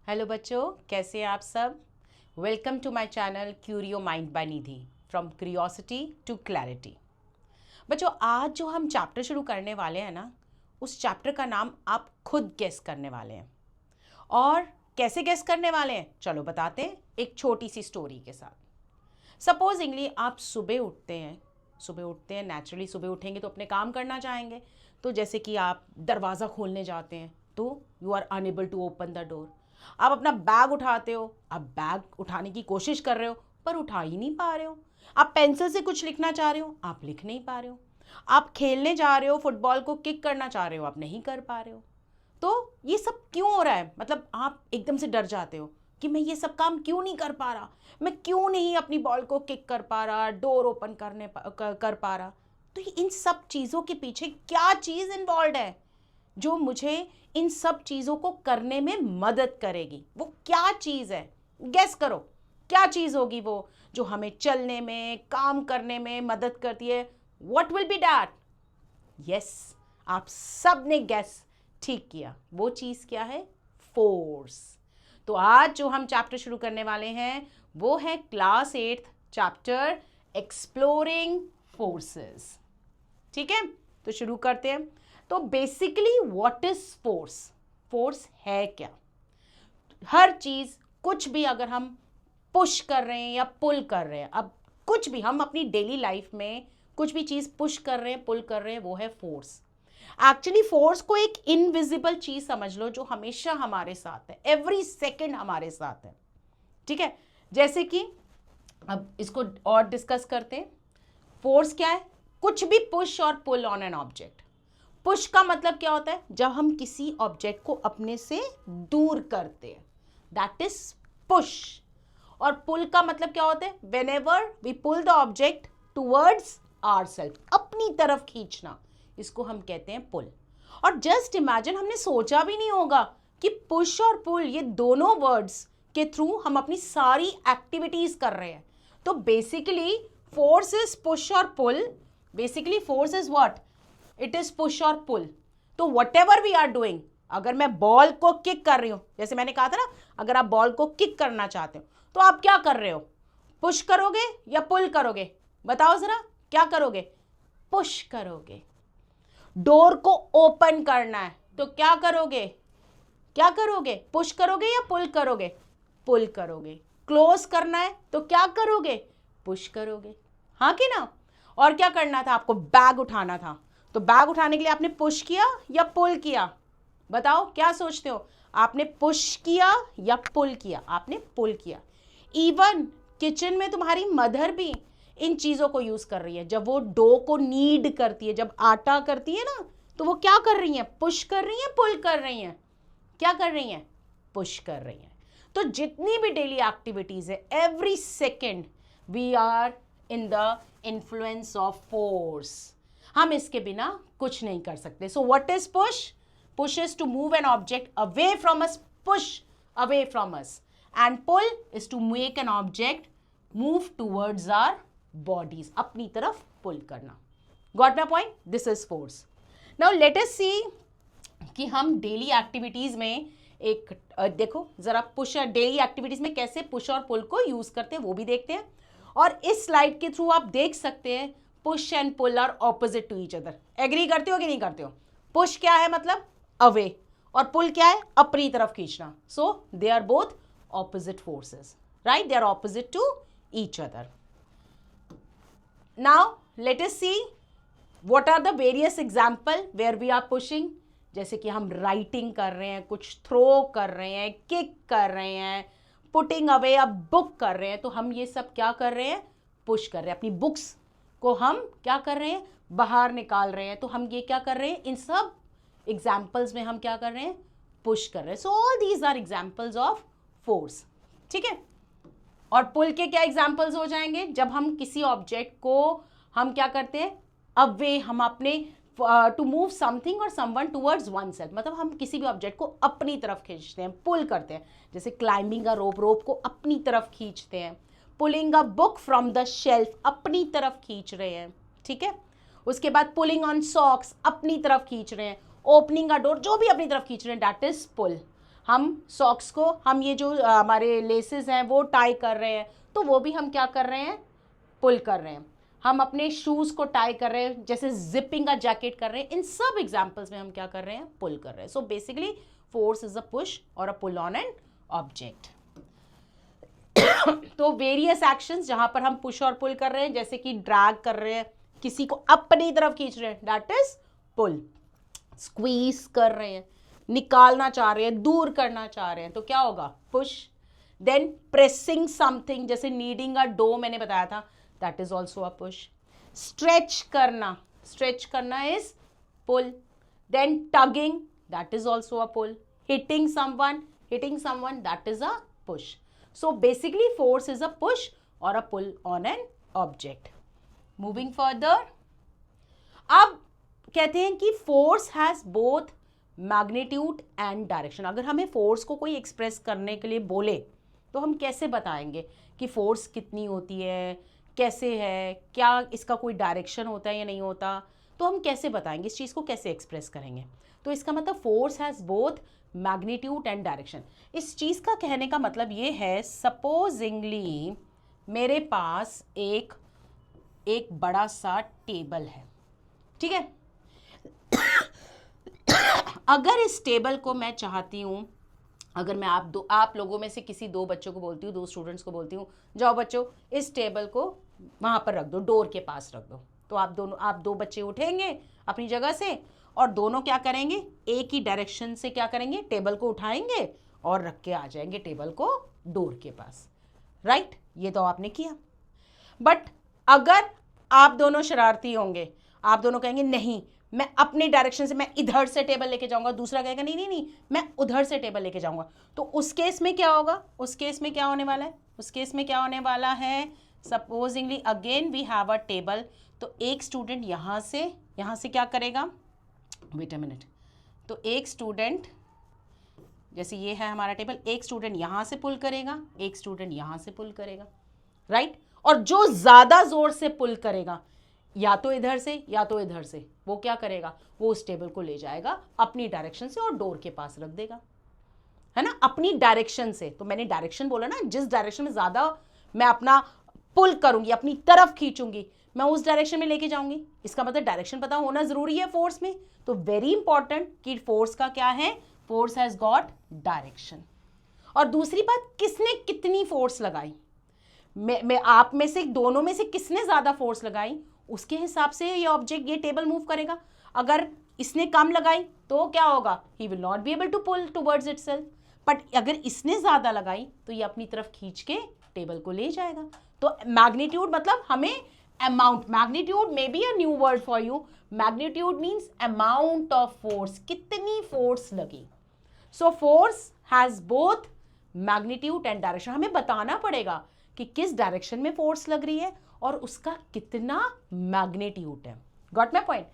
Hello बच्चों, कैसे हैं आप सब। Welcome to my channel Curio Mind by Nidhi, from curiosity to clarity. बच्चों, आज जो हम चैप्टर शुरू करने वाले हैं ना, उस चैप्टर का नाम आप खुद गेस करने वाले हैं। और कैसे गेस करने वाले हैं, चलो बताते हैं एक छोटी सी स्टोरी के साथ। सपोजिंगली आप सुबह उठते हैं नेचुरली सुबह उठेंगे तो अपने काम करना चाहेंगे। तो जैसे कि आप दरवाज़ा खोलने जाते हैं तो you are unable to open the door. आप अपना बैग उठाते हो, आप बैग उठाने की कोशिश कर रहे हो पर उठा ही नहीं पा रहे हो। आप पेंसिल से कुछ लिखना चाह रहे हो, आप लिख नहीं पा रहे हो। आप खेलने जा रहे हो, फुटबॉल को किक करना चाह रहे हो, आप नहीं कर पा रहे हो। तो ये सब क्यों हो रहा है, मतलब आप एकदम से डर जाते हो कि मैं ये सब काम क्यों नहीं कर पा रहा, मैं क्यों नहीं अपनी बॉल को किक कर पा रहा, डोर ओपन कर पा रहा। तो इन सब चीज़ों के पीछे क्या चीज़ इन्वॉल्व है जो मुझे इन सब चीज़ों को करने में मदद करेगी? वो क्या चीज़ है? गेस करो, क्या चीज़ होगी वो जो हमें चलने में, काम करने में मदद करती है? What will be that? Yes, आप सब ने गैस ठीक किया। वो चीज़ क्या है? फोर्स। तो आज जो हम चैप्टर शुरू करने वाले हैं वो है क्लास 8 चैप्टर एक्सप्लोरिंग फोर्सेस। ठीक है, तो शुरू करते हैं। तो basically what is force? Force है क्या? हर चीज, कुछ भी अगर हम पुश कर रहे हैं या पुल कर रहे हैं, अब कुछ भी हम अपनी डेली लाइफ में कुछ भी चीज पुश कर रहे हैं, पुल कर रहे हैं, वो है फोर्स। एक्चुअली फोर्स को एक इनविजिबल चीज समझ लो जो हमेशा हमारे साथ है, एवरी सेकेंड हमारे साथ है। ठीक है, जैसे कि अब इसको और डिस्कस करते हैं। फोर्स क्या है? कुछ भी पुश और pull on an object. Push का मतलब क्या होता है? जब हम किसी ऑब्जेक्ट को अपने से दूर करते हैं, दैट इज पुश। और पुल का मतलब क्या होता है? Whenever we pull the object towards ourselves, अपनी तरफ खींचना, इसको हम कहते हैं पुल। और जस्ट इमेजिन, हमने सोचा भी नहीं होगा कि पुश और पुल ये दोनों वर्ड्स के थ्रू हम अपनी सारी एक्टिविटीज कर रहे हैं। तो बेसिकली फोर्स इज पुश और pull. Basically force is what? It is push और पुल। तो whatever we are doing, अगर मैं बॉल को किक कर रही हूं, जैसे मैंने कहा था ना, अगर आप बॉल को किक करना चाहते हो तो आप क्या कर रहे हो? पुश करोगे या पुल करोगे? बताओ जरा, क्या करोगे? पुश करोगे। डोर को ओपन करना है तो क्या करोगे? क्या करोगे? पुश करोगे या पुल करोगे? पुल करोगे। क्लोज करना है तो क्या करोगे? पुश करोगे। हाँ कि ना? और क्या करना था आपको? बैग उठाना था, तो बैग उठाने के लिए आपने पुश किया या पुल किया? बताओ, क्या सोचते हो? आपने पुश किया या पुल किया? आपने पुल किया। इवन किचन में तुम्हारी मदर भी इन चीज़ों को यूज़ कर रही है। जब वो डो को नीड करती है, जब आटा करती है ना, तो वो क्या कर रही है? पुश कर रही है, पुल कर रही है? क्या कर रही हैं? पुश कर रही हैं। तो जितनी भी डेली एक्टिविटीज है, every second we are in the influence of force. हम इसके बिना कुछ नहीं कर सकते। So what is push? Push is to move an object away from us, push away from us, and pull is to make an object move towards our bodies, अपनी तरफ pull करना। Got my point? This is force. Now let us see कि हम daily activities में एक देखो जरा, push daily activities में कैसे पुश और पुल को यूज करते हैं वो भी देखते हैं। और इस स्लाइड के थ्रू आप देख सकते हैं push and pull are opposite to each other. Agree करते हो कि नहीं करते हो? पुश क्या है? मतलब अवे, और पुल क्या है? अपनी तरफ खींचना। So they are both opposite forces, right? They are opposite to each other. Now let us see what are the various example where we are pushing। जैसे कि हम राइटिंग कर रहे हैं, कुछ थ्रो कर रहे हैं, किक कर रहे हैं, पुटिंग अवे अ बुक कर रहे हैं, तो हम ये सब क्या कर रहे हैं? पुश कर रहे हैं। अपनी बुक्स को हम क्या कर रहे हैं? बाहर निकाल रहे हैं। तो हम ये क्या कर रहे हैं? इन सब एग्जाम्पल्स में हम क्या कर रहे हैं? पुश कर रहे हैं। So all these are examples of force. ठीक है, और पुल के क्या एग्जाम्पल्स हो जाएंगे? जब हम किसी ऑब्जेक्ट को हम क्या करते हैं? अवे, हम अपने टू मूव समथिंग और समवन टूवर्ड्स वन सेल्फ, मतलब हम किसी भी ऑब्जेक्ट को अपनी तरफ खींचते हैं, पुल करते हैं। जैसे क्लाइंबिंग अ रोप, रोप को अपनी तरफ खींचते हैं। Pulling a book from the shelf, अपनी तरफ खींच रहे हैं। ठीक है, उसके बाद पुलिंग ऑन सॉक्स, अपनी तरफ खींच रहे हैं। ओपनिंग अ डोर, जो भी अपनी तरफ खींच रहे हैं, दैट इज पुल। हम सॉक्स को, हम ये जो हमारे लेसेस हैं वो टाई कर रहे हैं, तो वो भी हम क्या कर रहे हैं, पुल कर रहे हैं। हम अपने शूज को टाई कर रहे हैं, जैसे जिपिंग का जैकेट कर रहे हैं, इन सब एग्जांपल्स में हम क्या कर रहे हैं, पुल कर रहे हैं। So basically force is a push और a pull on an object. तो वेरियस एक्शंस जहां पर हम पुश और पुल कर रहे हैं, जैसे कि ड्रैग कर रहे हैं, किसी को अपनी तरफ खींच रहे हैं, दैट इज पुल। स्क्वीज कर रहे हैं, निकालना चाह रहे हैं, दूर करना चाह रहे हैं, तो क्या होगा, पुश। देन प्रेसिंग समथिंग, जैसे नीडिंग अ डो मैंने बताया था, that is also a push. Stretch करना is pull. Then tugging, that is also a pull. hitting someone, that is a push. So basically force is a push or a pull on an object. Moving further, अब कहते हैं कि force has both magnitude and direction. अगर हमें force को कोई express करने के लिए बोले तो हम कैसे बताएंगे कि फोर्स कितनी होती है, कैसे है, क्या इसका कोई डायरेक्शन होता है या नहीं होता, तो हम कैसे बताएंगे, इस चीज़ को कैसे एक्सप्रेस करेंगे। तो इसका मतलब force has both magnitude and direction. इस चीज़ का कहने का मतलब ये है, सपोजिंगली मेरे पास एक बड़ा सा टेबल है, ठीक है। अगर इस टेबल को मैं चाहती हूँ, अगर मैं आप लोगों में से किसी दो बच्चों को बोलती हूँ, दो स्टूडेंट्स को बोलती हूँ, जाओ बच्चों इस टेबल को वहाँ पर रख दो, डोर के पास रख दो, तो आप दो बच्चे उठेंगे अपनी जगह से और दोनों क्या करेंगे, एक ही डायरेक्शन से क्या करेंगे, टेबल को उठाएंगे और रख के आ जाएंगे टेबल को डोर के पास, राइट। ये तो आपने किया। बट अगर आप दोनों शरारती होंगे, आप दोनों कहेंगे नहीं मैं अपने डायरेक्शन से, मैं इधर से टेबल लेके जाऊंगा, दूसरा कहेगा नहीं नहीं नहीं मैं उधर से टेबल लेके जाऊंगा, तो उस केस में क्या होगा, उस केस में क्या होने वाला है, उस केस में क्या होने वाला है, supposingly again we have a table, तो एक स्टूडेंट यहाँ से क्या करेगा, वेट अ मिनट, तो एक स्टूडेंट, जैसे ये है हमारा टेबल, एक स्टूडेंट यहाँ से पुल करेगा, एक स्टूडेंट यहाँ से पुल करेगा, राइट। और जो ज़्यादा जोर से पुल करेगा, या तो इधर से या तो इधर से, वो क्या करेगा, वो उस टेबल को ले जाएगा अपनी डायरेक्शन से और डोर के पास रख देगा, है ना, अपनी डायरेक्शन से। तो मैंने डायरेक्शन बोला ना, जिस डायरेक्शन में ज़्यादा मैं अपना पुल करूंगी, अपनी तरफ खींचूंगी, मैं उस डायरेक्शन में लेके जाऊंगी। इसका मतलब डायरेक्शन पता होना जरूरी है फोर्स में। तो वेरी इंपॉर्टेंट कि फोर्स का क्या है, फोर्स हैज गॉट डायरेक्शन। और दूसरी बात, किसने कितनी फोर्स लगाई, मैं आप में से दोनों में से किसने ज्यादा फोर्स लगाई, उसके हिसाब से ये ऑब्जेक्ट, ये टेबल मूव करेगा। अगर इसने कम लगाई तो क्या होगा, he will not be able to pull towards itself. But अगर इसने ज्यादा लगाई तो ये अपनी तरफ खींच के टेबल को ले जाएगा। तो मैग्नीट्यूड मतलब हमें amount, magnitude may be a new word for you, magnitude means amount of force, कितनी फोर्स लगी। So force has both magnitude and direction. हमें बताना पड़ेगा कि किस डायरेक्शन में फोर्स लग रही है और उसका कितना मैग्नीट्यूड है। Got my point.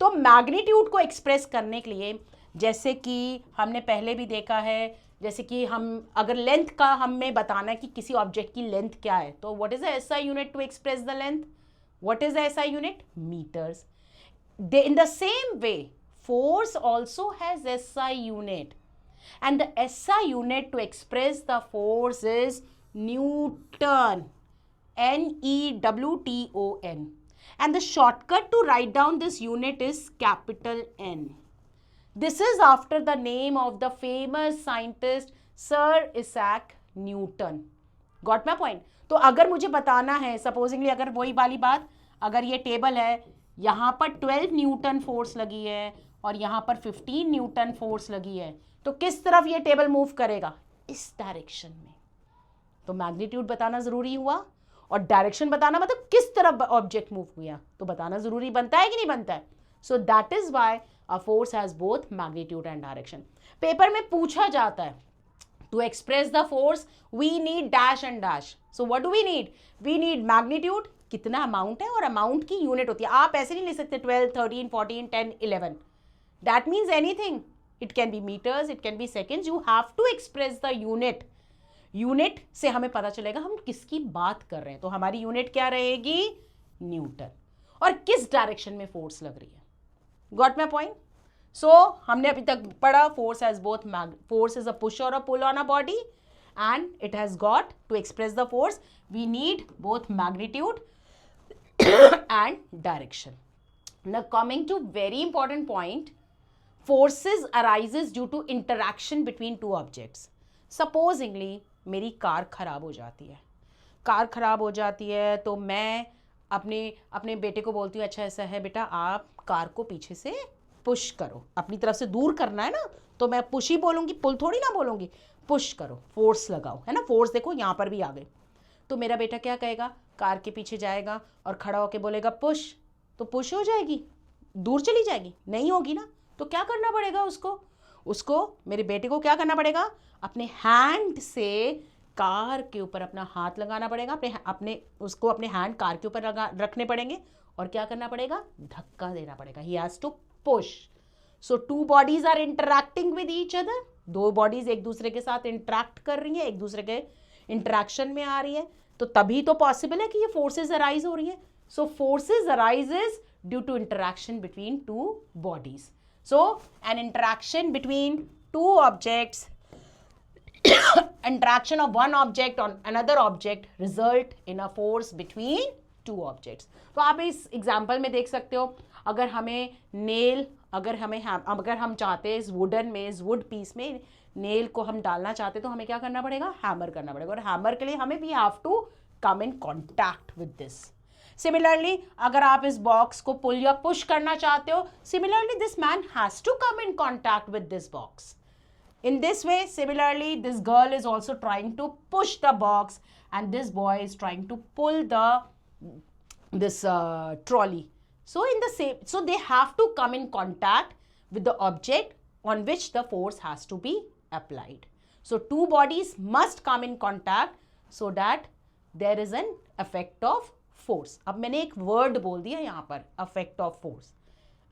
तो मैग्नीट्यूड को एक्सप्रेस करने के लिए, जैसे कि हमने पहले भी देखा है, जैसे कि हम अगर लेंथ का हमें बताना है कि किसी ऑब्जेक्ट की लेंथ क्या है, तो what is the SI unit to express the length, what is the SI unit, meters. In the same way, force also has SI unit, and the SI unit to express the force is Newton, Newton, and the shortcut to write down this unit is capital N. This is after the name of the famous scientist Sir Isaac Newton. Got my point? तो अगर मुझे बताना है, supposedly अगर वही वाली बात, अगर ये टेबल है, यहाँ पर 12 न्यूटन फोर्स लगी है और यहाँ पर 15 न्यूटन फोर्स लगी है, तो किस तरफ ये टेबल मूव करेगा, इस डायरेक्शन में। तो मैग्नीट्यूड बताना जरूरी हुआ और डायरेक्शन बताना मतलब किस तरफ ऑब्जेक्ट मूव हुआ, तो बताना जरूरी बनता है कि नहीं बनता है। So that is why a force has both magnitude and direction. Paper में पूछा जाता है, to express the force we need dash and dash. So what do we need? We need magnitude, कितना अमाउंट है, और अमाउंट की unit होती है। आप ऐसे नहीं ले सकते 12, 13, 14, 10, 11. That means anything. It can be meters, it can be seconds. You have to express the unit. Unit से हमें पता चलेगा हम किसकी बात कर रहे हैं। तो हमारी यूनिट क्या रहेगी, न्यूटन, और किस डायरेक्शन में फोर्स लग रही है। Got my point. सो हमने अभी तक पढ़ा force has both force is a push और a pull on a body and it has got to express the force we need both magnitude and direction. Now coming to very important point, forces arises due to interaction between two objects. Supposingly मेरी car खराब हो जाती है, car खराब हो जाती है तो मैं अपने बेटे को बोलती हूँ अच्छा ऐसा है बेटा आप कार को पीछे से पुश करो, अपनी तरफ से दूर करना है ना, तो मैं पुश ही बोलूँगी, पुल थोड़ी ना बोलूँगी, पुश करो, फोर्स लगाओ, है ना, फोर्स देखो यहाँ पर भी आ गई। तो मेरा बेटा क्या कहेगा, कार के पीछे जाएगा और खड़ा होकर बोलेगा पुश, तो पुश हो जाएगी, दूर चली जाएगी, नहीं होगी ना। तो क्या करना पड़ेगा उसको मेरे बेटे को क्या करना पड़ेगा, अपने हैंड से कार के ऊपर अपना हाथ लगाना पड़ेगा, उसको अपने हैंड कार के ऊपर रखने पड़ेंगे और क्या करना पड़ेगा, धक्का देना पड़ेगा। He has to push. So two bodies are interacting with each other, दो बॉडीज एक दूसरे के साथ इंटरैक्ट कर रही है, एक दूसरे के इंटरैक्शन में आ रही है, तो तभी तो पॉसिबल है कि ये फोर्सेस अराइज हो रही है। So forces arises due to interaction between two bodies. So an interaction between two objects, interaction of one object on another object result in a force between two objects. तो आप इस example में देख सकते हो, अगर हम चाहते हैं इस वुडन में, इस वुड पीस में नेल को हम डालना चाहते हैं तो हमें क्या करना पड़ेगा, हैमर करना पड़ेगा, और हैमर के लिए हमें we have to come in contact with this. Similarly अगर आप इस बॉक्स को पुल या पुश करना चाहते हो, similarly this man has to come in contact with this box. In this way, similarly, this girl is also trying to push the box and this boy is trying to pull this trolley. So they have to come in contact with the object on which the force has to be applied. So two bodies must come in contact so that there is an effect of force. अब मैंने एक word बोल दिया यहाँ पर, effect of force.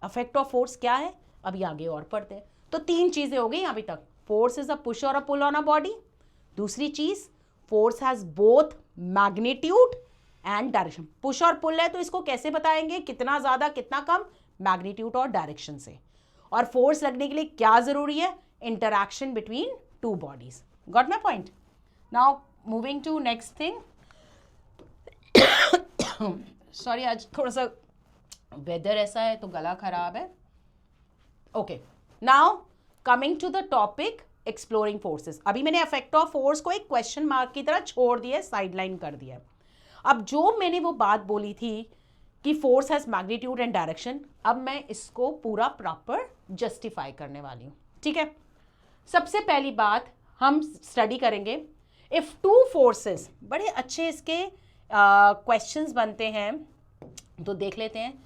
Effect of force क्या है, अभी आगे और पढ़ते हैं। तो तीन चीजें हो गई अभी तक, फोर्स इज अ पुश और a pull on a body, दूसरी चीज force has both magnitude and direction. Push और पुल है तो इसको कैसे बताएंगे, कितना ज्यादा कितना कम, मैग्नीट्यूड और डायरेक्शन से। और फोर्स लगने के लिए क्या जरूरी है, interaction between two bodies. Got my point? Now moving to next thing. Sorry आज थोड़ा सा वेदर ऐसा है तो गला खराब है। Okay, now coming to the topic exploring forces. अभी मैंने इफेक्ट ऑफ फोर्स को एक क्वेश्चन मार्क की तरह छोड़ दिया है, साइडलाइन कर दिया है। अब जो मैंने वो बात बोली थी कि force has magnitude and direction, अब मैं इसको पूरा प्रॉपर जस्टिफाई करने वाली हूँ, ठीक है। सबसे पहली बात हम स्टडी करेंगे, इफ टू फोर्सेस, बड़े अच्छे इसके क्वेश्चंस बनते हैं, तो देख लेते हैं।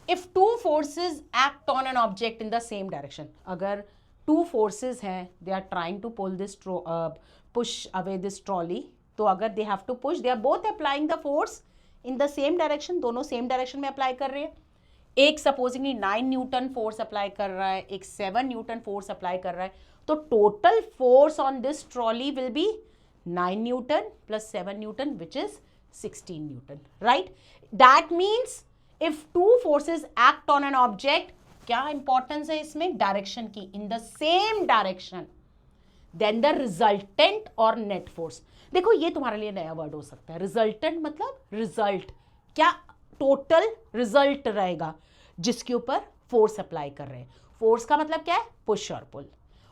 If two forces act on an object in the same direction, अगर टू फोर्सेस हैं, they are trying to pull this push away this trolley, तो अगर they have to push, they are both applying the force in the same direction, दोनों same direction में apply कर रहे हैं। एक सपोजिंगली 9 न्यूटन फोर्स अप्लाई कर रहा है, एक 7 न्यूटन फोर्स अप्लाई कर रहा है, तो total force on this trolley will be 9 newton plus 7 newton which is 16 newton, right? That means if two forces act on an object, क्या इंपॉर्टेंस है इसमें, डायरेक्शन की, in the same direction, then the resultant और net force. देखो ये तुम्हारे लिए नया वर्ड हो सकता है, रिजल्टेंट मतलब रिजल्ट, क्या टोटल रिजल्ट रहेगा जिसके ऊपर फोर्स अप्लाई कर रहे हैं। फोर्स का मतलब क्या है, पुश और पुल,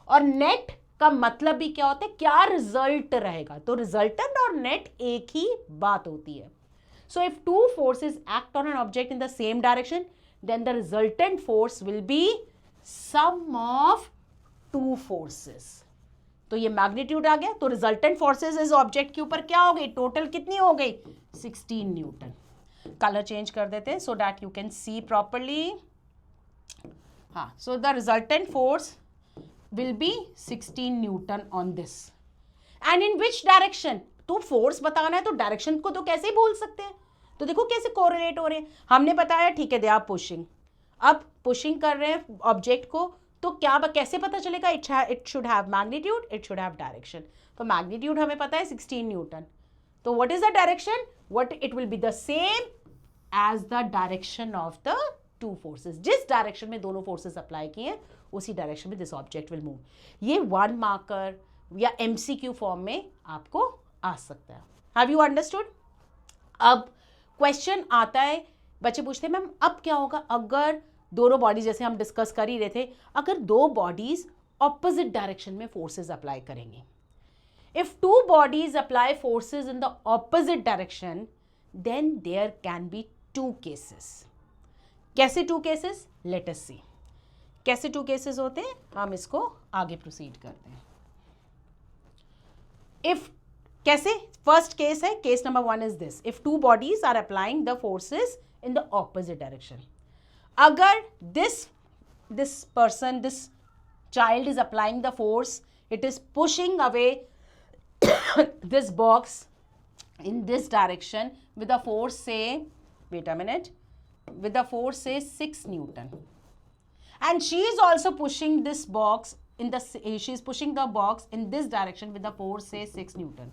और नेट का मतलब भी क्या होता है, क्या रिजल्ट रहेगा। तो रिजल्टेंट और नेट एक ही बात होती है। So if two forces act on an object in the same direction, then the resultant force will be sum of two forces. तो ये मैग्नीट्यूड आ गया, तो रिजल्टेंट फोर्सेस इस ऑब्जेक्ट के ऊपर क्या हो गई, टोटल कितनी हो गई, 16 न्यूटन। कलर चेंज कर देते हैं so that you can see properly. हाँ, so the resultant force will be 16 newton on this, and in which direction, तो फोर्स बताना है तो डायरेक्शन को तो कैसे ही बोल सकते हैं। तो देखो कैसे कोरिलेट हो रहे हैं, हमने बताया ठीक है दे आर पुशिंग, अब पुशिंग कर रहे हैं ऑब्जेक्ट को, तो क्या कैसे पता चलेगा, it should have magnitude, it should have direction. तो मैग्नीट्यूड हमें पता है 16 न्यूटन, तो what is the direction, what it will be the same as the direction of the two forces. जिस डायरेक्शन में दोनों फोर्सेस अप्लाई किए हैं उसी डायरेक्शन में दिस ऑब्जेक्ट विल मूव। ये 1 मार्कर या MCQ फॉर्म में आपको आ सकता है। Have you understood? अब क्वेश्चन आता है, बच्चे पूछते हैं मैम अब क्या होगा अगर दोनों बॉडीज, जैसे हम डिस्कस कर ही रहे थे, अगर दो बॉडीज ऑपोजिट डायरेक्शन में फोर्सेस अप्लाई करेंगे। If two bodies apply forces in the opposite direction then there can be 2 cases. कैसे 2 केसेस? लेट अस सी कैसे 2 केसेस होते हैं, हम इसको आगे प्रोसीड करते हैं। इफ कैसे, फर्स्ट केस है, case number 1 is this, if 2 bodies are applying the forces in the opposite direction. अगर this person, this child is applying the force, it is pushing away this box in this direction with a force, say, wait a minute, with a force say 6 Newton, and she is also pushing this box she is pushing the box in this direction with a force say 6 Newton.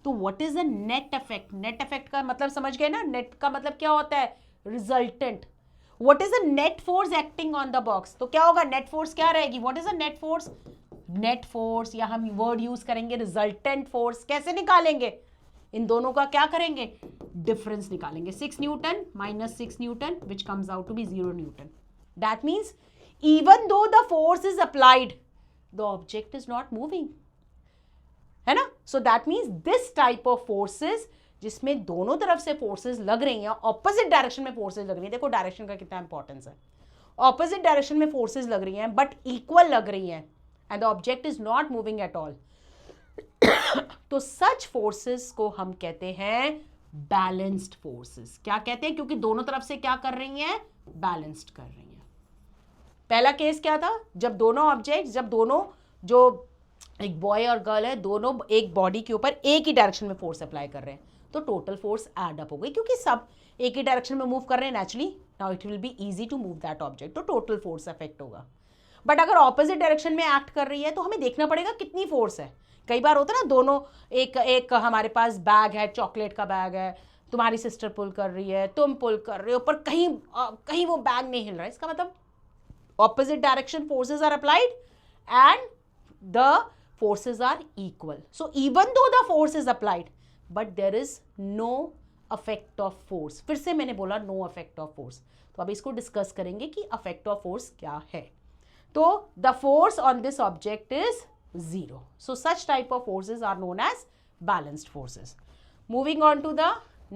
तो what is the net effect? net effect का मतलब समझ गए ना, net का मतलब क्या होता है? resultant. What is the net force acting on the box? तो क्या होगा, net force क्या रहेगी? What is the net force? net force, या हम word use करेंगे resultant force। कैसे निकालेंगे? इन दोनों का क्या करेंगे? difference निकालेंगे। 6 Newton minus 6 Newton which comes out to be 0 Newton. That means even though the force is applied, the object is not moving, है ना? So that means this type of forces जिसमें दोनों तरफ से फोर्सेस लग रही हैं, ऑपोजिट डायरेक्शन में फोर्सेस लग रही हैं, देखो डायरेक्शन का कितना इंपॉर्टेंस है, ऑपोजिट डायरेक्शन में फोर्सेस लग रही हैं बट इक्वल लग रही हैं and the object is not moving at all, तो सच फोर्सेस को हम कहते हैं बैलेंस्ड फोर्सेस। क्या कहते हैं? क्योंकि दोनों तरफ से क्या कर रही हैं? बैलेंस्ड कर रही हैं। पहला केस क्या था? जब दोनों ऑब्जेक्ट, जब दोनों, जो एक बॉय और गर्ल है, दोनों एक बॉडी के ऊपर एक ही डायरेक्शन में फोर्स अप्लाई कर रहे हैं, तो टोटल फोर्स एड अप हो गई, क्योंकि सब एक ही डायरेक्शन में मूव कर रहे हैं naturally, now it will be easy to move that object, तो टोटल फोर्स अफेक्ट होगा। बट अगर ऑपोजिट डायरेक्शन में एक्ट कर रही है तो हमें देखना पड़ेगा कितनी फोर्स है। कई बार होता है ना, दोनों एक हमारे पास बैग है, चॉकलेट का बैग है, तुम्हारी सिस्टर पुल कर रही है, तुम पुल कर रहे हो, पर कहीं वो बैग नहीं हिल रहा है, इसका मतलब opposite direction forces are applied and the forces are equal. So even though the force is applied, but there is no effect of force. फिर से मैंने बोला no effect of force. तो अब इसको डिस्कस करेंगे कि effect of force क्या है। तो the force on this object is 0. So such type of forces are known as balanced forces. Moving on to the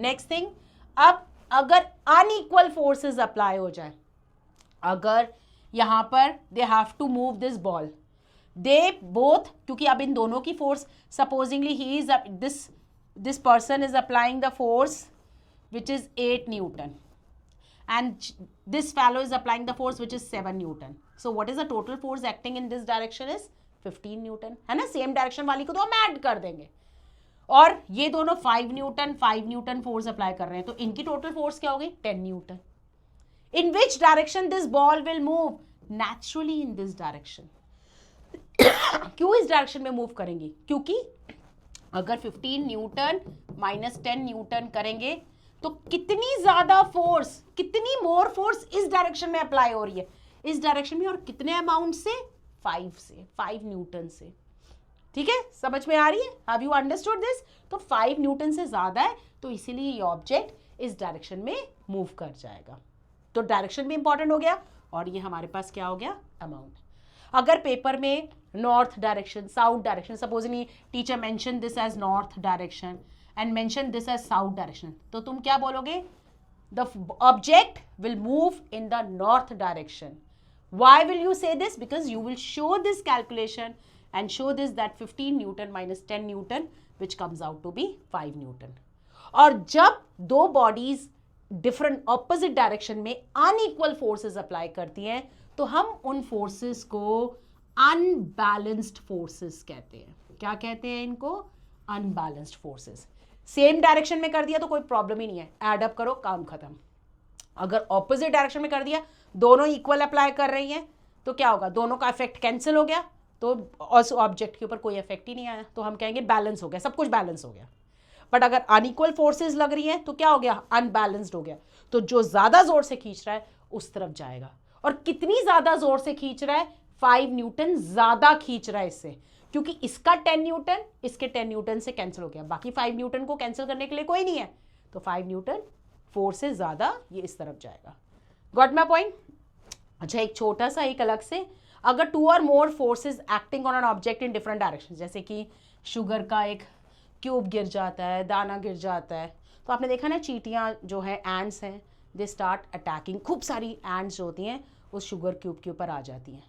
next thing. अब अगर unequal forces apply हो जाए, अगर यहाँ पर they have to move this ball, they both, क्योंकि अब इन दोनों की force, supposingly he is this person is applying the force which is 8 Newton and this fellow is applying the force which is 7 Newton. So what is the total force acting in this direction is 15 Newton, है ना? Same direction वाली को तो हम add कर देंगे, और ये दोनों 5 Newton फोर्स अप्लाई कर रहे हैं, तो इनकी टोटल फोर्स क्या होगी? 10 Newton. In which direction this ball will move? Naturally in this direction. क्यों इस डायरेक्शन में मूव करेंगी? क्योंकि अगर 15 Newton माइनस 10 Newton करेंगे तो कितनी ज्यादा फोर्स, कितनी मोर फोर्स इस डायरेक्शन में अप्लाई हो रही है, इस डायरेक्शन में, और कितने अमाउंट से? 5 Newton से। ठीक है, समझ में आ रही है? Have you understood this? तो 5 Newton से ज्यादा है, तो इसीलिए ये ऑब्जेक्ट इस डायरेक्शन में मूव कर जाएगा। तो डायरेक्शन भी इंपॉर्टेंट हो गया, और ये हमारे पास क्या हो गया? अमाउंट। अगर पेपर में north direction, south direction, supposingly teacher mention this as north direction and mention this as south direction, तो तुम क्या बोलोगे? The object will move in the north direction. Why will you say this? Because you will show this calculation and show this that 15 Newton minus 10 Newton which comes out to be 5 Newton. और जब दो bodies different opposite direction में unequal forces apply करती हैं, तो हम उन forces को अनबैलेंस्ड फोर्सेस कहते हैं। क्या कहते हैं इनको? Unbalanced forces. सेम डायरेक्शन में कर दिया तो कोई प्रॉब्लम ही नहीं है, एड अप करो, काम खत्म। अगर ऑपोजिट डायरेक्शन में कर दिया, दोनों इक्वल अप्लाई कर रही हैं, तो क्या होगा? दोनों का इफेक्ट कैंसिल हो गया, तो ऑब्जेक्ट के ऊपर कोई इफेक्ट ही नहीं आया, तो हम कहेंगे बैलेंस हो गया, सब कुछ बैलेंस हो गया। बट अगर अनइक्वल फोर्सेस लग रही हैं तो क्या हो गया? अनबैलेंस्ड हो गया। तो जो ज्यादा जोर से खींच रहा है उस तरफ जाएगा, और कितनी ज्यादा जोर से खींच रहा है, 5 न्यूटन ज्यादा खींच रहा है इससे, क्योंकि इसका 10 न्यूटन इसके 10 न्यूटन से कैंसिल हो गया, बाकी 5 न्यूटन को कैंसिल करने के लिए कोई नहीं है, तो 5 न्यूटन 4 से ज्यादा ये इस तरफ जाएगा। Got my point? अच्छा, एक छोटा सा एक अलग से, अगर 2 or more forces acting on an object in different direction, जैसे कि शुगर का एक क्यूब गिर जाता है, दाना गिर जाता है, तो आपने देखा ना चींटियां जो है, एंड्स हैं, दे स्टार्ट अटैकिंग, खूब सारी एंड्स जो होती हैं उस शुगर क्यूब के ऊपर आ जाती हैं,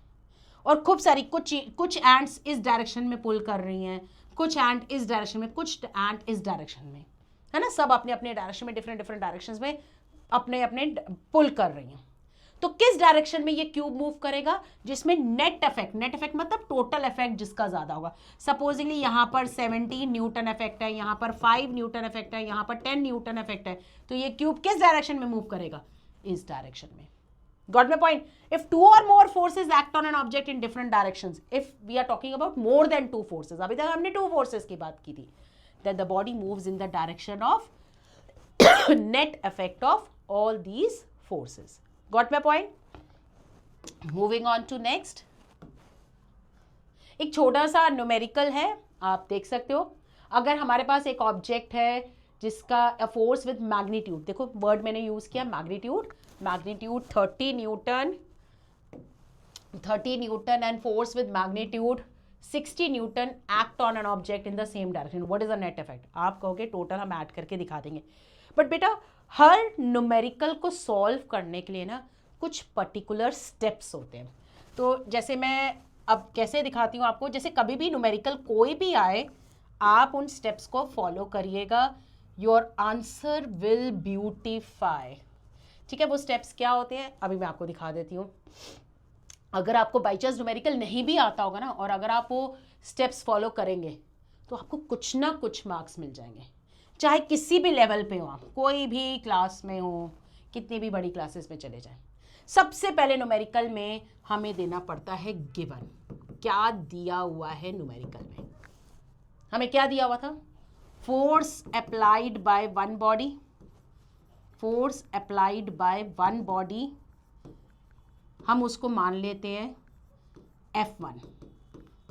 और खूब सारी कुछ एंड्स इस डायरेक्शन में पुल कर रही हैं, कुछ एंड इस डायरेक्शन में, कुछ एंड इस डायरेक्शन में, है ना, सब अपने अपने डायरेक्शन में, डिफरेंट डायरेक्शंस में अपने अपने पुल कर रही हैं। तो किस डायरेक्शन में ये क्यूब मूव करेगा, जिसमें नेट इफेक्ट मतलब टोटल इफेक्ट जिसका ज्यादा होगा। सपोजिंगली यहाँ पर 17 न्यूटन इफेक्ट है, यहाँ पर 5 न्यूटन इफेक्ट है, यहाँ पर 10 न्यूटन इफेक्ट है, तो ये क्यूब किस डायरेक्शन में मूव करेगा, इस डायरेक्शन में। Got my point? If 2 or more forces act on an object in different directions, if we are talking about more than 2 forces, अभी तक हमने 2 forces की बात की थी, then the body moves in the direction of net effect of all these forces. Got my point? Moving on to next. एक छोटा सा न्यूमेरिकल है, आप देख सकते हो। अगर हमारे पास एक ऑब्जेक्ट है जिसका फोर्स विद मैग्नीट्यूड, देखो वर्ड मैंने यूज किया magnitude 30 Newton and force with magnitude 60 Newton act on an object in the same direction, what is the net effect? आप कहोगे टोटल हम ऐड करके दिखा देंगे, बट बेटा हर न्यूमेरिकल को सॉल्व करने के लिए ना कुछ पर्टिकुलर स्टेप्स होते हैं। तो जैसे मैं अब कैसे दिखाती हूँ आपको, जैसे कभी भी न्यूमेरिकल कोई भी आए, आप उन स्टेप्स को फॉलो करिएगा, योर आंसर विल ब्यूटिफाई। ठीक है, वो स्टेप्स क्या होते हैं अभी मैं आपको दिखा देती हूँ। अगर आपको बाई चांस न्यूमेरिकल नहीं भी आता होगा ना, और अगर आप वो स्टेप्स फॉलो करेंगे तो आपको कुछ ना कुछ मार्क्स मिल जाएंगे, चाहे किसी भी लेवल पे हो आप, कोई भी क्लास में हो, कितनी भी बड़ी क्लासेस में चले जाएं। सबसे पहले न्यूमेरिकल में हमें देना पड़ता है गिवन, क्या दिया हुआ है न्यूमेरिकल में, हमें क्या दिया हुआ था, force applied by one body, force applied by one body, हम उसको मान लेते हैं F1,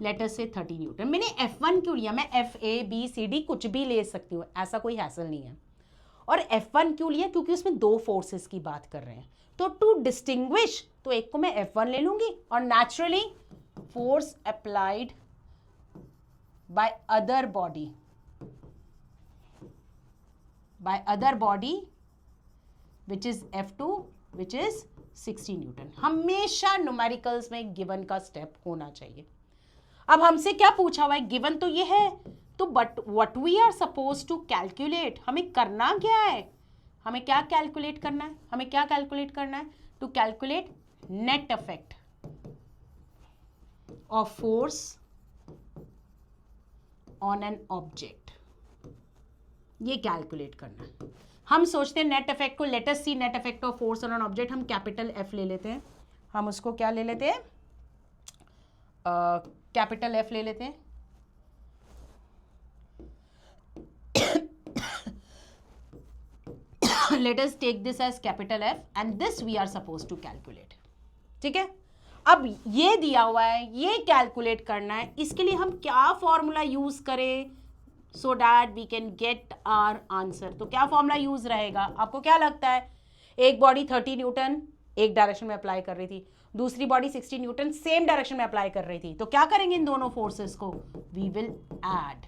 लेट अस से 30 न्यूटन। मैंने F1 क्यों लिया, मैं FABCD कुछ भी ले सकती हूँ, ऐसा कोई हैसल नहीं है। और F1 क्यों लिया, क्योंकि उसमें 2 फोर्सेस की बात कर रहे हैं, तो टू डिस्टिंग्विश तो एक को मैं F1 ले लूंगी, और naturally force applied by other body which is F2 which is 60 Newton. हमेशा न्यूमेरिकल्स में गिवन का स्टेप होना चाहिए। अब हमसे क्या पूछा हुआ है, गिवन तो ये है, तो but what we are suppose to calculate, हमें करना क्या है, हमें क्या कैलकुलेट करना है, हमें क्या कैलकुलेट करना है, to calculate net effect of force on an object, ये कैलकुलेट करना है। हम सोचते हैं नेट इफेक्ट को, let us see net effect of force on an object, हम कैपिटल F ले लेते हैं, हम उसको क्या ले लेते हैं, कैपिटल F ले लेते हैं। Let us take this as capital F and this we are suppose to calculate. ठीक है, अब ये दिया हुआ है, ये कैलकुलेट करना है, इसके लिए हम क्या फॉर्मूला यूज करें so that we can get our answer। तो क्या फॉर्मूला यूज रहेगा, आपको क्या लगता है, एक बॉडी 30 न्यूटन एक डायरेक्शन में अप्लाई कर रही थी, दूसरी बॉडी 60 न्यूटन सेम डायरेक्शन में अप्लाई कर रही थी, तो क्या करेंगे इन दोनों फोर्सेस को, वी विल ऐड,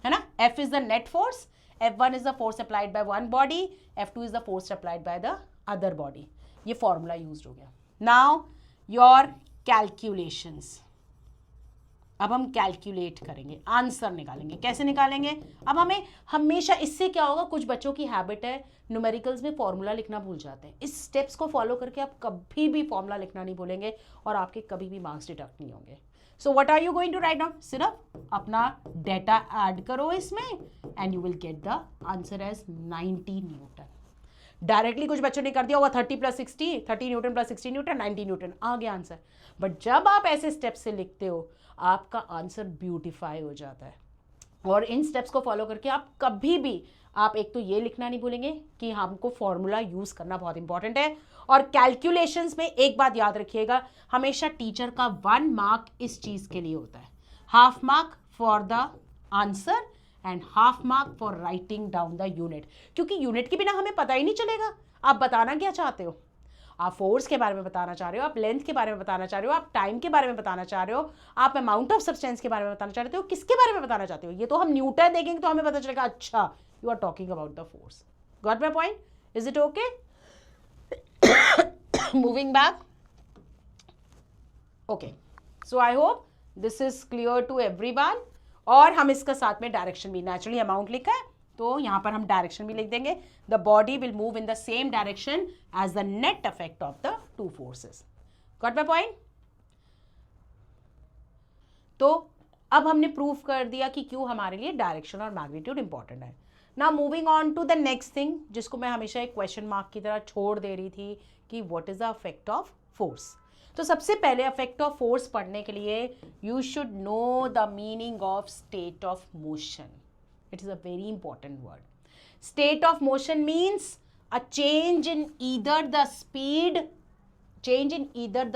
है ना। F is the net force, F1 is the force applied by one body, F2 is the force applied by the other body, ये फॉर्मूला यूज हो गया। नाउ योर कैलकुलेशंस, अब हम calculate करेंगे, answer निकालेंगे, कैसे निकालेंगे। अब हमें हमेशा, इससे क्या होगा, कुछ बच्चों की हैबिट है न्यूमेरिकल्स में फॉर्मूला लिखना भूल जाते हैं, इस स्टेप्स को फॉलो करके आप कभी भी फॉर्मूला लिखना नहीं भूलेंगे और आपके कभी भी मार्क्स डिडक्ट नहीं होंगे। So what are you going to write down, सिर्फ अपना डेटा ऐड करो इसमें and you will get the answer as 90 newton. Directly कुछ बच्चों ने कर दिया होगा 30 + 60, 30 न्यूटन + 60 न्यूटन 90 न्यूटन, आ गया आंसर। बट जब आप ऐसे स्टेप से लिखते हो आपका आंसर ब्यूटीफाई हो जाता है। और इन स्टेप्स को फॉलो करके आप कभी भी, आप एक तो ये लिखना नहीं भूलेंगे कि हमको फॉर्मूला यूज करना बहुत इंपॉर्टेंट है, और कैलकुलेशंस में एक बात याद रखिएगा, हमेशा टीचर का 1 मार्क इस चीज के लिए होता है, half mark for the answer and half mark for writing down the unit, क्योंकि यूनिट के बिना हमें पता ही नहीं चलेगा आप बताना क्या चाहते हो। आप फोर्स के बारे में बताना चाह रहे हो, आप लेंथ के बारे में बताना चाह रहे हो, आप टाइम के बारे में बताना चाह रहे हो, आप अमाउंट ऑफ सब्सटेंस के बारे में बताना चाहते हो, किसके बारे में बताना चाहते हो, ये तो हम न्यूटन देखेंगे तो हमें पता चलेगा, अच्छा you are talking about the force. Got my point? Is it okay? Moving back. Okay, so I hope this is clear to everyone. और हम इसका साथ में डायरेक्शन भी, नेचुरली अमाउंट लिखा है तो यहां पर हम डायरेक्शन भी लिख देंगे, the body will move in the same direction as the net effect of the two forces. Got my point? तो अब हमने प्रूव कर दिया कि क्यों हमारे लिए डायरेक्शन और मैग्नीट्यूड इंपॉर्टेंट है। Now moving on to the next thing, जिसको मैं हमेशा एक क्वेश्चन मार्क की तरह छोड़ दे रही थी कि what is the effect of force. तो सबसे पहले इफेक्ट ऑफ फोर्स पढ़ने के लिए you should know the meaning of state of motion. It is a very important word. State of motion means a change in either the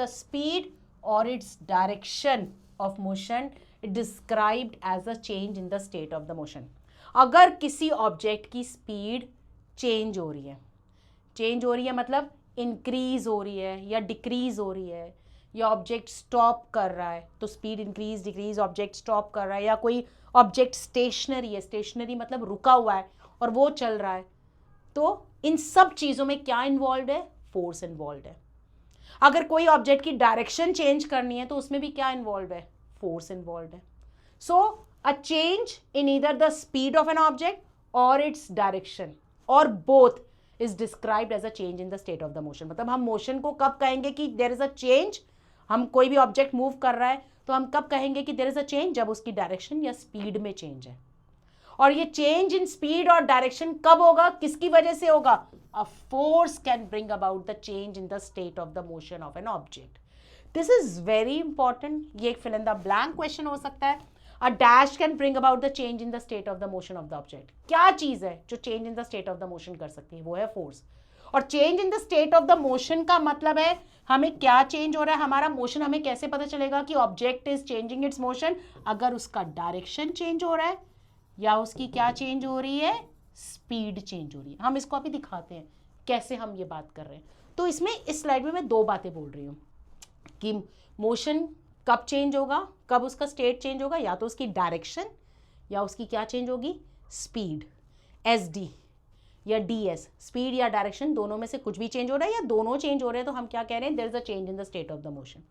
speed or its direction of motion. It described as a change in the state of the motion. अगर किसी object की speed change हो रही है मतलब increase हो रही है या डिक्रीज हो रही है, या ऑब्जेक्ट स्टॉप कर रहा है तो speed increase decrease, object stop कर रहा है, या कोई ऑब्जेक्ट स्टेशनरी है, स्टेशनरी मतलब रुका हुआ है और वो चल रहा है, तो इन सब चीजों में क्या इन्वॉल्व है? फोर्स इन्वॉल्व है। अगर कोई ऑब्जेक्ट की डायरेक्शन चेंज करनी है तो उसमें भी क्या इन्वॉल्व है? फोर्स इन्वॉल्व है। So a change in either the speed of an object or its direction or both is described as a change in the state of the motion. मतलब हम मोशन को कब कहेंगे कि देयर इज अ चेंज, हम कोई भी object move कर रहा है तो हम कब कहेंगे कि देयर इज अ चेंज? जब उसकी डायरेक्शन या स्पीड में चेंज है। और ये चेंज इन स्पीड और डायरेक्शन कब होगा, किसकी वजह से होगा? A force can bring about the change in the state of the motion of an object. This is very important. ये एक fill in the blank question हो सकता है। A dash can bring about the change in the state of the motion of the object. क्या चीज है जो change in the state of the motion कर सकती है? वो है फोर्स। और change in the state of the motion का मतलब है हमें क्या चेंज हो रहा है, हमारा मोशन। हमें कैसे पता चलेगा कि object is changing it's motion? अगर उसका डायरेक्शन चेंज हो रहा है या उसकी क्या चेंज हो रही है? स्पीड चेंज हो रही है। हम इसको अभी दिखाते हैं कैसे हम ये बात कर रहे हैं। तो इसमें इस स्लाइड में मैं 2 बातें बोल रही हूँ कि मोशन कब चेंज होगा, कब उसका स्टेट चेंज होगा, या तो उसकी डायरेक्शन या उसकी क्या चेंज होगी? स्पीड, SD या DS, स्पीड या डायरेक्शन, दोनों में से कुछ भी चेंज हो रहा है या दोनों चेंज हो रहे हैं तो हम क्या कह रहे हैं? There is a change in the state of the motion.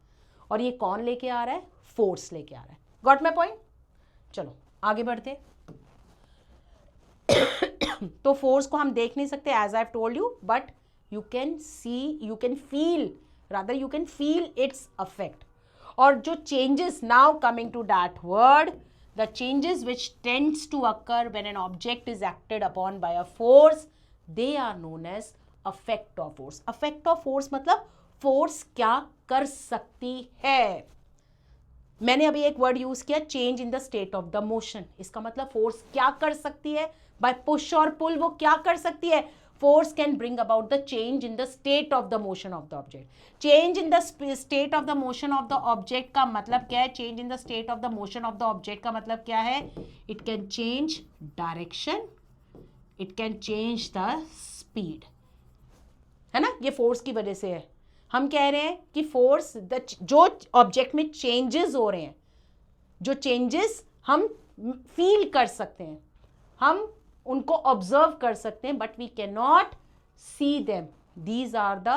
और ये कौन लेके आ रहा है? फोर्स लेके आ रहा है। Got my point? चलो आगे बढ़ते। तो फोर्स को हम देख नहीं सकते as I have told you, but you can see, you can feel its affect. और जो changes, now coming to that word, the changes which tends to occur when an object is acted upon by a force, they are known as effect of force. Effect of force मतलब force क्या कर सकती है। मैंने अभी एक word use किया, change in the state of the motion. इसका मतलब फोर्स क्या कर सकती है? बाय पुश और पुल वो क्या कर सकती है? Force can bring about the change in the state of the motion of the object. Change in the state of the motion of the object का मतलब क्या है? Change in the state of the motion of the object का मतलब क्या है? It can change direction, it can change the speed, है ना? ये फोर्स की वजह से है। हम कह रहे हैं कि फोर्स, जो ऑब्जेक्ट में चेंजेस हो रहे हैं, जो चेंजेस हम फील कर सकते हैं, हम उनको ऑब्जर्व कर सकते हैं, but we can not see them, these are the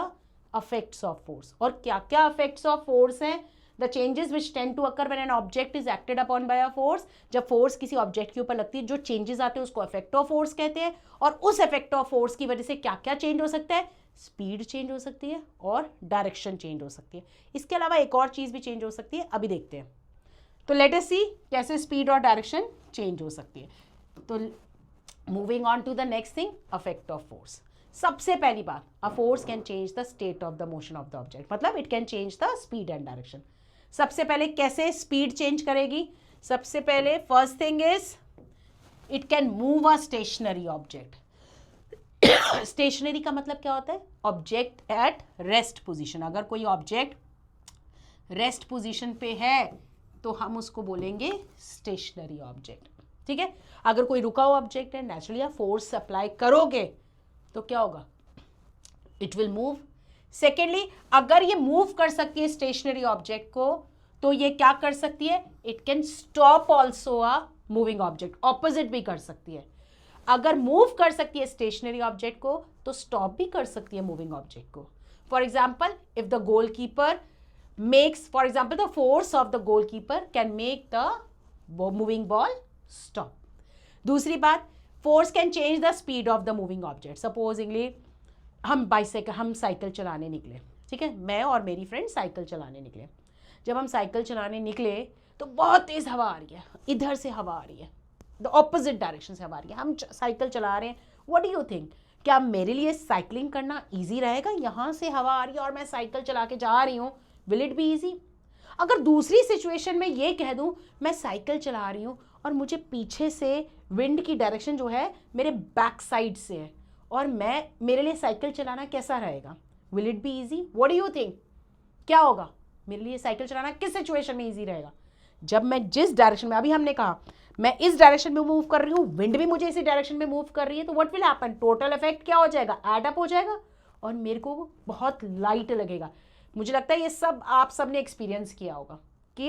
effects of force. और क्या क्या इफेक्ट्स ऑफ फोर्स हैं? The changes which tend to occur when an object is acted upon by a force. जब force किसी object के ऊपर लगती है, जो चेंजेस आते हैं उसको इफेक्ट ऑफ फोर्स कहते हैं। और उस इफेक्ट ऑफ फोर्स की वजह से क्या क्या चेंज हो सकता है? स्पीड चेंज हो सकती है और डायरेक्शन चेंज हो सकती है। इसके अलावा एक और चीज भी चेंज हो सकती है, अभी देखते हैं। तो लेट अस सी कैसे स्पीड और डायरेक्शन चेंज हो सकती है। तो moving on to the next thing, effect of force. सबसे पहली बात, a force can change the state of the motion of the object, मतलब it can change the speed and direction. सबसे पहले कैसे स्पीड चेंज करेगी? सबसे पहले first thing is it can move a stationary object. Stationary का मतलब क्या होता है? Object at rest position. अगर कोई ऑब्जेक्ट रेस्ट पोजीशन पे है तो हम उसको बोलेंगे स्टेशनरी ऑब्जेक्ट। ठीक है, अगर कोई रुका हुआ ऑब्जेक्ट है, नेचुरली आप फोर्स अप्लाई करोगे तो क्या होगा? It will move. सेकेंडली, अगर ये मूव कर सकती है स्टेशनरी ऑब्जेक्ट को, तो ये क्या कर सकती है? It can stop also a moving object. Opposite भी कर सकती है। अगर मूव कर सकती है स्टेशनरी ऑब्जेक्ट को तो स्टॉप भी कर सकती है मूविंग ऑब्जेक्ट को। For example, if the goalkeeper makes, for example, the force of the goalkeeper can make the moving ball stop. दूसरी बात, force can change the speed of the moving object. Supposingly हम cycle चलाने निकले, ठीक है, मैं और मेरी फ्रेंड साइकिल चलाने निकले। जब हम साइकिल चलाने निकले तो बहुत तेज हवा आ रही है, इधर से हवा आ रही है, द ऑपोजिट डायरेक्शन से हवा आ रही है, हम साइकिल चला रहे हैं। व्हाट डू यू थिंक, क्या मेरे लिए साइकिलिंग करना ईजी रहेगा? यहाँ से हवा आ रही है और मैं साइकिल चला के जा रही हूँ, विल इट बी ईजी? अगर दूसरी सिचुएशन में ये कह दूं मैं साइकिल चला रही हूँ और मुझे पीछे से विंड की डायरेक्शन जो है मेरे बैक साइड से है और मेरे लिए साइकिल चलाना कैसा रहेगा? Will it be easy? What do you think, क्या होगा? मेरे लिए साइकिल चलाना किस सिचुएशन में ईजी रहेगा? जब मैं जिस डायरेक्शन में, अभी हमने कहा मैं इस डायरेक्शन में मूव कर रही हूँ, विंड भी मुझे इसी डायरेक्शन में मूव कर रही है, तो what will happen? Total effect क्या हो जाएगा? एड अप हो जाएगा और मेरे को बहुत लाइट लगेगा। मुझे लगता है ये सब आप सब ने एक्सपीरियंस किया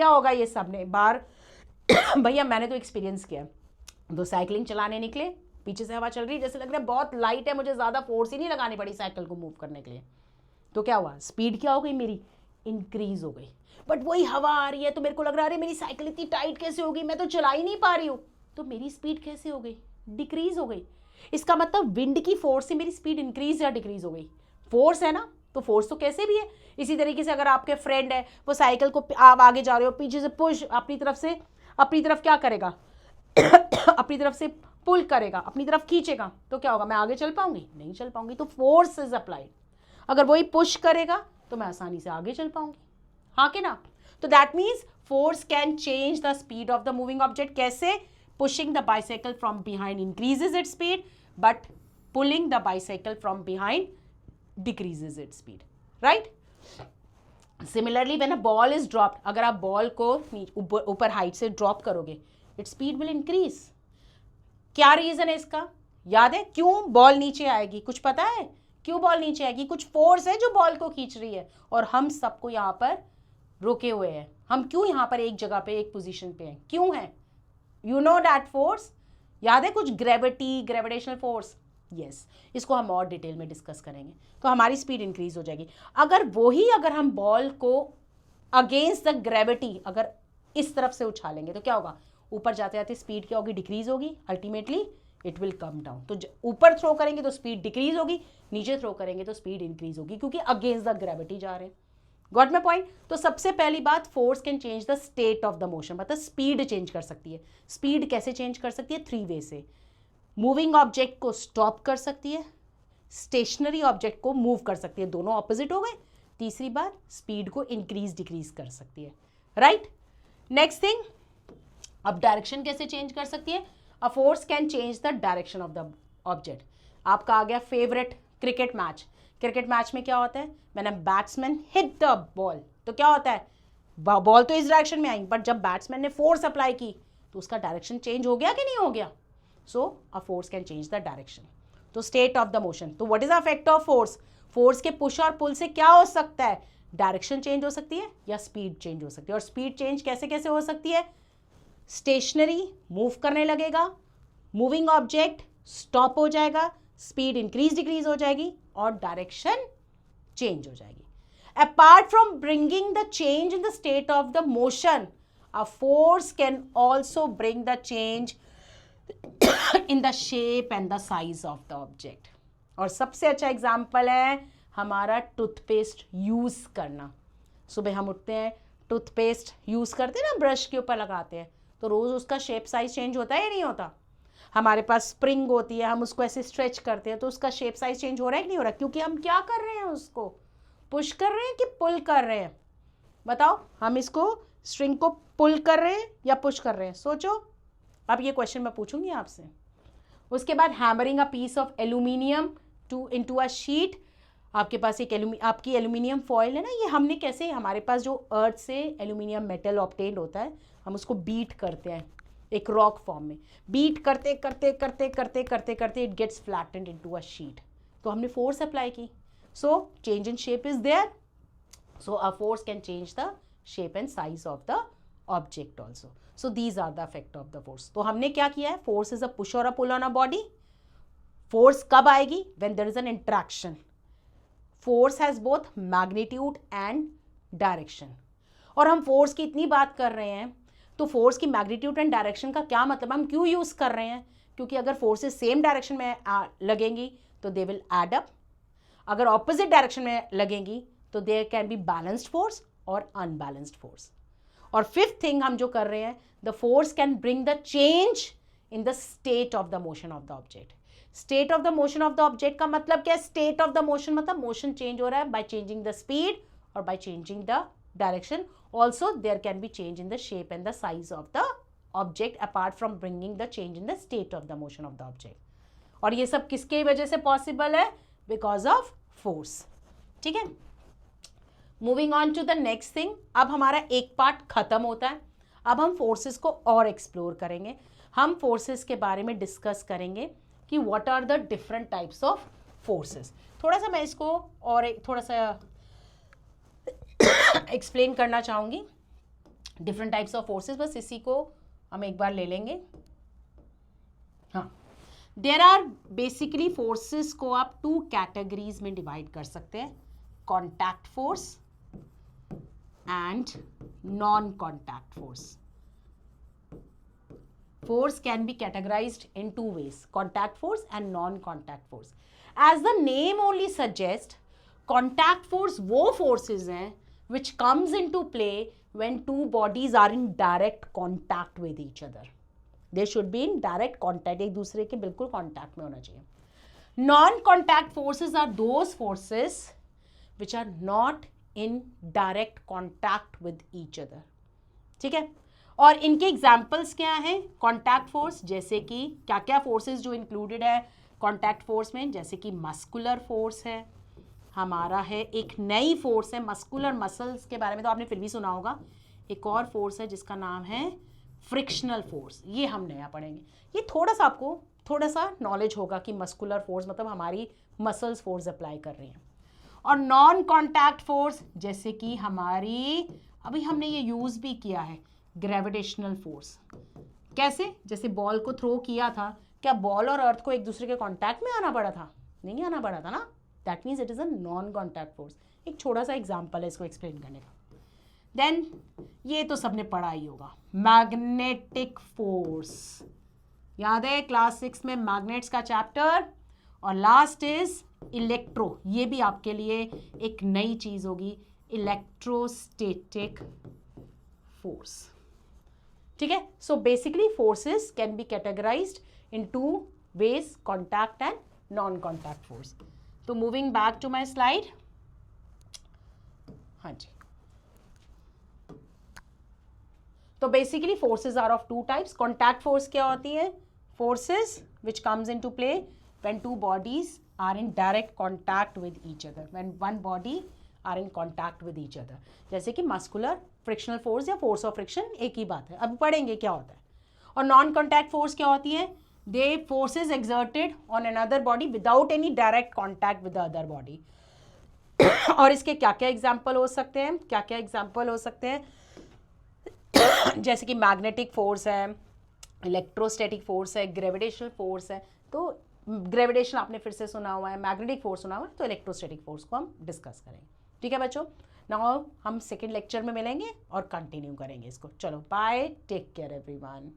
होगा ये सब ने बार। भैया मैंने तो एक्सपीरियंस किया। तो साइकिलिंग चलाने निकले, पीछे से हवा चल रही है, जैसे लग रहा है बहुत लाइट है, मुझे ज़्यादा फोर्स ही नहीं लगानी पड़ी साइकिल को मूव करने के लिए। तो क्या हुआ? स्पीड क्या हो गई मेरी? इंक्रीज हो गई। बट वही हवा आ रही है तो मेरे को लग रहा है मेरी साइकिल इतनी टाइट कैसे होगी, मैं तो चला ही नहीं पा रही हूँ। तो मेरी स्पीड कैसे हो गई? डिक्रीज हो गई। इसका मतलब विंड की फोर्स से मेरी स्पीड इंक्रीज या डिक्रीज हो गई? फोर्स है ना, तो फोर्स तो कैसे भी है। इसी तरीके से अगर आपके फ्रेंड है, वो साइकिल को आप आगे जा रहे हो, पीछे से पुश, अपनी तरफ क्या करेगा? अपनी तरफ से पुल करेगा, अपनी तरफ खींचेगा, तो क्या होगा? मैं आगे चल पाऊंगी? नहीं चल पाऊंगी। तो फोर्स इज अप्लाइड। अगर वही पुश करेगा तो मैं आसानी से आगे चल पाऊंगी, हाँ कि ना? तो that means force can change the speed of the moving object. कैसे? Pushing the bicycle from behind increases its speed, but pulling the bicycle from behind decreases its speed, right? Similarly, when a ball is dropped, अगर आप ball को ऊपर height से drop करोगे, its speed will increase. क्या reason है इसका? याद है क्यों बॉल नीचे आएगी? कुछ पता है क्यों बॉल नीचे आएगी? कुछ फोर्स है जो बॉल को खींच रही है और हम सबको यहाँ पर रुके हुए हैं। हम क्यों यहाँ पर एक जगह पे, एक पोजीशन पे हैं? क्यों है? यू नो दैट फोर्स, याद है कुछ? Gravity, gravitational force. यस, इसको हम और डिटेल में डिस्कस करेंगे। तो हमारी स्पीड इंक्रीज हो जाएगी। अगर हम बॉल को अगेंस्ट द ग्रेविटी अगर इस तरफ से उछालेंगे तो क्या होगा? ऊपर जाते जाते स्पीड क्या होगी? डिक्रीज होगी। Ultimately it will come down. तो ऊपर थ्रो करेंगे तो स्पीड डिक्रीज होगी, नीचे थ्रो करेंगे तो स्पीड इंक्रीज होगी, क्योंकि अगेंस्ट द ग्रेविटी जा रहे हैं। Got my point? तो सबसे पहली बात, force can change the state of the motion, मतलब स्पीड चेंज कर सकती है। स्पीड कैसे चेंज कर सकती है? 3 वे से। मूविंग ऑब्जेक्ट को स्टॉप कर सकती है, स्टेशनरी ऑब्जेक्ट को मूव कर सकती है, दोनों ऑपोजिट हो गए। तीसरी बात, स्पीड को इंक्रीज डिक्रीज कर सकती है, राइट? नेक्स्ट थिंग, अब डायरेक्शन कैसे चेंज कर सकती है? अ force can change the direction of the object. आपका आ गया favourite cricket match. Cricket match में क्या होता है? When a batsman hit the ball, तो क्या होता है? बॉल तो इस डायरेक्शन में आई, बट जब बैट्समैन ने फोर्स अप्लाई की तो उसका डायरेक्शन चेंज हो गया कि नहीं हो गया? So a force can change the direction. तो state of the motion. तो what is the effect of force? Force के पुश और पुल से क्या हो सकता है? डायरेक्शन चेंज हो सकती है या स्पीड चेंज हो सकती है। और स्पीड चेंज कैसे कैसे हो सकती है? स्टेशनरी मूव करने लगेगा, मूविंग ऑब्जेक्ट स्टॉप हो जाएगा, स्पीड इंक्रीज डिक्रीज हो जाएगी और डायरेक्शन चेंज हो जाएगी। Apart from bringing the change in the state of the motion, a force can also bring the change in the shape and the size of the object. और सबसे अच्छा example है हमारा टूथपेस्ट यूज करना। सुबह हम उठते हैं, टूथपेस्ट यूज करते हैं ना, ब्रश के ऊपर लगाते हैं, तो रोज उसका शेप साइज चेंज होता है या नहीं होता? हमारे पास स्प्रिंग होती है, हम उसको ऐसे स्ट्रेच करते हैं तो उसका शेप साइज चेंज हो रहा है कि नहीं हो रहा? क्योंकि हम क्या कर रहे हैं? उसको पुश कर रहे हैं कि पुल कर रहे हैं? बताओ, हम इसको स्ट्रिंग को पुल कर रहे हैं या पुश कर रहे हैं? सोचो। अब ये क्वेश्चन मैं पूछूंगी आपसे। उसके बाद hammering a piece of aluminium into a sheet. आपके पास एक आपकी एल्यूमिनियम फॉयल है ना, ये हमने कैसे, हमारे पास जो अर्थ से एल्यूमिनियम मेटल ऑब्टेन्ड होता है, हम उसको बीट करते हैं एक रॉक फॉर्म में, बीट करते करते करते करते करते करते it gets flattened into a sheet. तो हमने फोर्स अप्लाई की, so change in shape is there, so a force can change the shape and size of the object also. So these are the effect of the force. तो हमने क्या किया है, force is a push और a pull on a body. Force कब आएगी, when there is an interaction. Force has both magnitude and direction. और हम फोर्स की इतनी बात कर रहे हैं, तो फोर्स की मैग्नीट्यूड एंड डायरेक्शन का क्या मतलब, हम क्यों यूज कर रहे हैं, क्योंकि अगर फोर्सेस सेम डायरेक्शन में लगेंगी तो दे विल एड अप, अगर ऑपोजिट डायरेक्शन में लगेंगी तो there can be balanced force और अनबैलेंस्ड फोर्स। और फिफ्थ थिंग हम जो कर रहे हैं, the force can bring the change in the state of the motion of the object. State of the motion of the object का मतलब क्या है, स्टेट ऑफ द मोशन मतलब मोशन चेंज हो रहा है बाय चेंजिंग द स्पीड और by changing the direction. Also there can be change in the shape and the size of the object apart from bringing the change in the state of the motion of the object. और ये सब किसके वजह से possible है, because of force. ठीक है, moving on to the next thing. अब हमारा एक पार्ट खत्म होता है, अब हम फोर्सेस को और एक्सप्लोर करेंगे। हम फोर्सेस के बारे में डिस्कस करेंगे कि what are the different types of forces. थोड़ा सा मैं इसको और थोड़ा सा एक्सप्लेन करना चाहूँगी, डिफरेंट टाइप्स ऑफ फोर्सेस, बस इसी को हम एक बार ले लेंगे। हाँ, देयर आर बेसिकली फोर्सेस को आप 2 कैटेगरीज में डिवाइड कर सकते हैं, contact force and non-contact force. Force can be categorized in 2 ways, contact force and non-contact force. As the name only suggests, contact force वो forces हैं which comes into play when 2 bodies are in direct contact with each other. They should be in direct contact, एक दूसरे के बिल्कुल contact में होना चाहिए। Non-contact forces are those forces which are not in direct contact with each other. ठीक है, और इनके एग्जाम्पल्स क्या हैं कॉन्टैक्ट फोर्स, जैसे कि क्या क्या फोर्सेस जो इंक्लूडेड है कॉन्टैक्ट फोर्स में, जैसे कि मस्कुलर फोर्स है, हमारा है एक नई फोर्स है मस्कुलर, मसल्स के बारे में तो आपने फिर भी सुना होगा, एक और फोर्स है जिसका नाम है फ्रिक्शनल फोर्स, ये हम नया पढ़ेंगे। ये थोड़ा सा आपको थोड़ा सा नॉलेज होगा कि मस्कुलर फोर्स मतलब हमारी मसल्स फोर्स अप्लाई कर रही हैं। और नॉन कॉन्टैक्ट फोर्स जैसे कि हमारी, अभी हमने ये यूज भी किया है, ग्रेविटेशनल फोर्स। कैसे, जैसे बॉल को थ्रो किया था, क्या बॉल और अर्थ को एक दूसरे के कांटेक्ट में आना पड़ा था, नहीं आना पड़ा था ना, that means it is a non contact force. एक छोटा सा एग्जांपल है इसको एक्सप्लेन करने का। देन ये तो सबने पढ़ा ही होगा, मैग्नेटिक फोर्स, याद है क्लास 6 में मैग्नेट्स का चैप्टर। और लास्ट इज इलेक्ट्रो, ये भी आपके लिए एक नई चीज होगी, इलेक्ट्रोस्टैटिक फोर्स। ठीक है, so basically forces can be categorised in 2 ways, contact and non contact force. तो moving back to my slide, हाँ जी, तो basically forces are of 2 types. Contact force क्या होती है, forces which comes into play when 2 bodies are in direct contact with each other, when 1 body are in contact with each other, जैसे कि muscular, frictional force या force of friction, एक ही बात है, अब पढ़ेंगे क्या होता है। और नॉन कॉन्टैक्ट फोर्स क्या होती है, they forces exerted on another body without any direct contact with the other body. और इसके क्या क्या एग्जाम्पल हो सकते हैं, क्या क्या एग्जाम्पल हो सकते हैं जैसे कि मैग्नेटिक फोर्स है, इलेक्ट्रोस्टैटिक फोर्स है, ग्रेविटेशनल फोर्स है। तो ग्रेविटेशन आपने फिर से सुना हुआ है, मैग्नेटिक फोर्स सुना हुआ है, तो इलेक्ट्रोस्टैटिक फोर्स को हम डिस्कस करेंगे। ठीक है बच्चों, नाउ हम सेकेंड लेक्चर में मिलेंगे और कंटिन्यू करेंगे इसको। चलो बाय, टेक केयर एवरीवन।